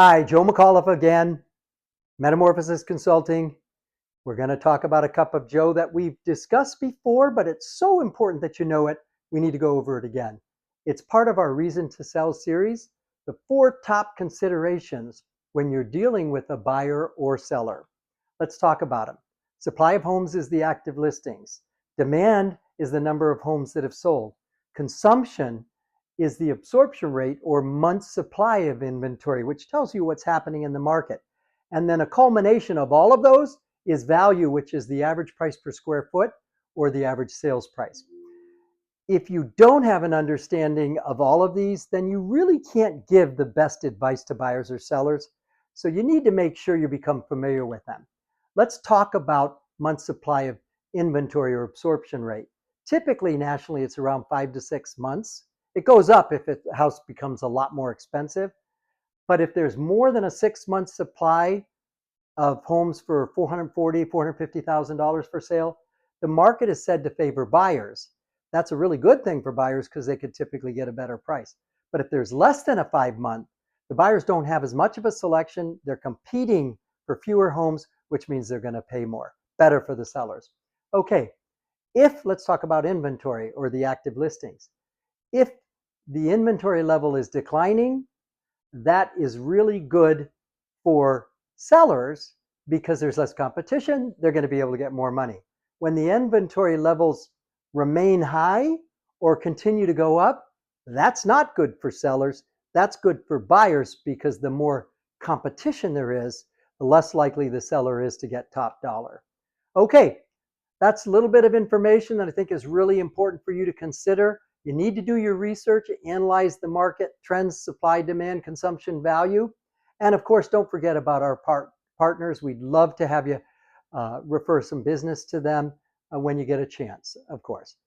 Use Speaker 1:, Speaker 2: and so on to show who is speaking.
Speaker 1: Hi, Joe McAuliffe again, Metamorphosis Consulting. We're going to talk about a cup of Joe that we've discussed before, but it's so important that you know it, we need to go over it again. It's part of our Reason to Sell series, the 4 top considerations when you're dealing with a buyer or seller. Let's talk about them. Supply of homes is the active listings. Demand is the number of homes that have sold. Consumption is the absorption rate or month's supply of inventory, which tells you what's happening in the market. And then a culmination of all of those is value, which is the average price per square foot or the average sales price. If you don't have an understanding of all of these, then you really can't give the best advice to buyers or sellers. So you need to make sure you become familiar with them. Let's talk about month supply of inventory or absorption rate. Typically, nationally, it's around 5 to 6 months. It goes up if the house becomes a lot more expensive. But if there's more than a 6-month supply of homes for $440,000, $450,000 for sale, the market is said to favor buyers. That's a really good thing for buyers because they could typically get a better price. But if there's less than a 5-month, the buyers don't have as much of a selection. They're competing for fewer homes, which means they're going to pay more. Better for the sellers. Okay, let's talk about inventory or the active listings. If the inventory level is declining, that is really good for sellers because there's less competition. They're going to be able to get more money. When the inventory levels remain high or continue to go up, that's not good for sellers. That's good for buyers because the more competition there is, the less likely the seller is to get top dollar. Okay, that's a little bit of information that I think is really important for you to consider. You need to do your research, analyze the market trends, supply, demand, consumption, value. And of course, don't forget about our partners. We'd love to have you refer some business to them when you get a chance, of course.